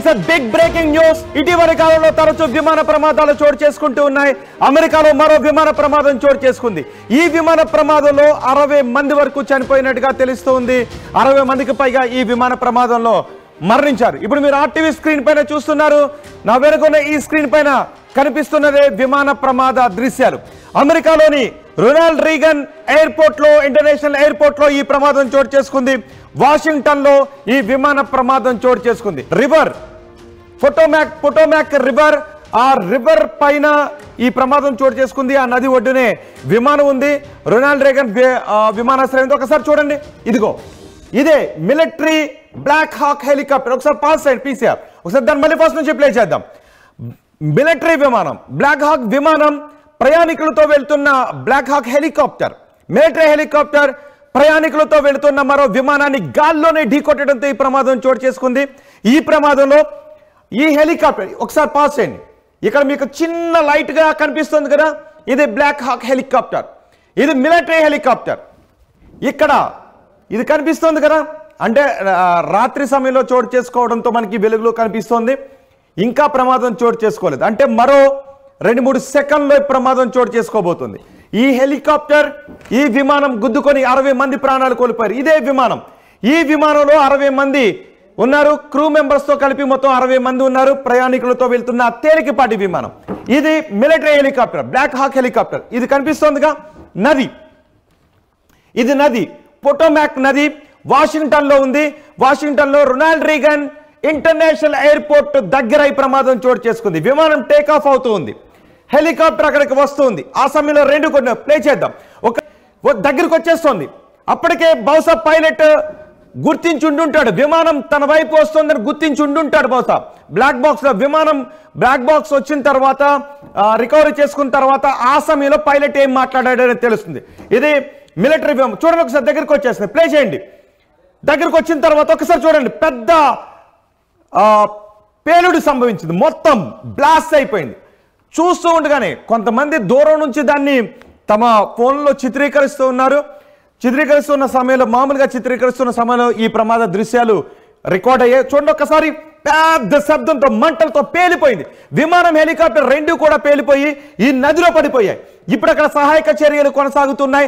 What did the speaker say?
It's a big breaking news. ఇటీవలి కాలంలో తరచూ విమాన ప్రమాదాలు చోటు చేసుకుంటూ ఉన్నాయి. అమెరికాలో మరో విమాన ప్రమాదం చోటు చేసుకుంది. ఈ విమాన ప్రమాదంలో 60 మంది వరకు చనిపోయినట్టుగా తెలుస్తోంది. 60 మందికి పైగా ఈ విమాన ప్రమాదంలో మరణించారు. ఇప్పుడు మీరు ఆర్టీవీ స్క్రీన్ పైన చూస్తున్నారు. నా వెనుకున్న ఈ స్క్రీన్ పైన కనిపిస్తున్నదే విమాన ప్రమాద దృశ్యాలు. అమెరికాలోని రొనాల్డ్ రీగన్ ఎయిర్పోర్ట్ లో, ఇంటర్నేషనల్ ఎయిర్పోర్ట్ లో ఈ ప్రమాదం చోటు చేసుకుంది. వాషింగ్టన్ లో ఈ విమాన ప్రమాదం చోటు చేసుకుంది. రివర్ పొటోమాక్ రివర్, ఆ రివర్ పైన ఈ ప్రమాదం చోటు చేసుకుంది. ఆ నది ఒడ్డునే విమానం ఉంది. రొనాల్డ్ రీగన్ విమానాశ్రయం. ఒకసారి చూడండి, ఇదిగో ఇదే మిలిటరీ బ్లాక్ హాక్ హెలికాప్టర్. ఒకసారి పాస్ చేయండి పీసీఆర్. ఒకసారి దాన్ని మళ్ళీ ఫస్ట్ నుంచి ప్లే చేద్దాం. మిలిటరీ విమానం, బ్లాక్ హాక్ విమానం, ప్రయాణికులతో వెళ్తున్న black hack helicopter, military helicopter ప్రయాణికులతో వెళుతున్న మరో విమానాన్ని గాల్లోనే ఢీకొట్టడంతో ఈ ప్రమాదం చోటు చేసుకుంది. ఈ ప్రమాదంలో ఈ హెలికాప్టర్, ఒకసారి పాస్ చేయండి. ఇక్కడ మీకు చిన్న లైట్ గా కనిపిస్తుంది కదా, ఇది బ్లాక్ హాక్ హెలికాప్టర్, ఇది మిలిటరీ హెలికాప్టర్. ఇక్కడ ఇది కనిపిస్తుంది కదా, అంటే రాత్రి సమయంలో చోటు చేసుకోవడంతో మనకి వెలుగులో కనిపిస్తోంది. ఇంకా ప్రమాదం చోటు చేసుకోలేదు, అంటే మరో 2-3 సెకండ్లో ప్రమాదం చోటు చేసుకోబోతుంది. ఈ హెలికాప్టర్, ఈ విమానం గుద్దుకొని 60 మంది ప్రాణాలు కోల్పోయారు. ఇదే విమానం, ఈ విమానంలో 60 మంది ఉన్నారు. క్రూ మెంబర్స్ తో కలిపి మొత్తం 60 మంది ఉన్నారు. ప్రయాణికులతో వెళ్తున్న తేలికపాటి విమానం. ఇది military helicopter, Black hack helicopter. ఇది కనిపిస్తోందిగా నది, ఇది నది పొటోమాక్ నది. వాషింగ్టన్ లో ఉంది. వాషింగ్టన్ లో రొనాల్డ్ రీగన్ ఇంటర్నేషనల్ ఎయిర్పోర్ట్ దగ్గర ఈ ప్రమాదం చోటు చేసుకుంది. విమానం టేక్ ఆఫ్ అవుతూ ఉంది, హెలికాప్టర్ అక్కడికి వస్తుంది. ఆ సమయంలో 2 కొన్ని ప్లే చేద్దాం. ఒక దగ్గరికి వచ్చేస్తుంది. అప్పటికే బహుశా పైలట్ గుర్తించి ఉండుంటాడు, విమానం తన వైపు వస్తుందని గుర్తించి ఉండుంటాడు బహుశా. బ్లాక్ బాక్స్ లో విమానం బ్లాక్ బాక్స్ వచ్చిన తర్వాత రికవరీ చేసుకున్న తర్వాత ఆ సమయంలో పైలట్ ఏం మాట్లాడాడని తెలుస్తుంది. ఇది మిలిటరీ విమానం. చూడండి, ఒకసారి దగ్గరికి వచ్చేస్తుంది, ప్లే చేయండి. దగ్గరికి వచ్చిన తర్వాత ఒకసారి చూడండి, పెద్ద పేలుడు సంభవించింది, మొత్తం బ్లాస్ట్ అయిపోయింది. చూస్తూ ఉండగానే కొంతమంది దూరం నుంచి దాన్ని తమ ఫోన్లో చిత్రీకరిస్తూ ఉన్నారు. చిత్రీకరిస్తున్న సమయంలో, మామూలుగా చిత్రీకరిస్తున్న సమయంలో ఈ ప్రమాద దృశ్యాలు రికార్డ్ అయ్యాయి. చూడండి ఒకసారి, పెద్ద శబ్దంతో మంటలతో పేలిపోయింది విమానం, హెలికాప్టర్ 2 కూడా పేలిపోయి ఈ నదిలో పడిపోయాయి. ఇప్పుడు అక్కడ సహాయక చర్యలు కొనసాగుతున్నాయి.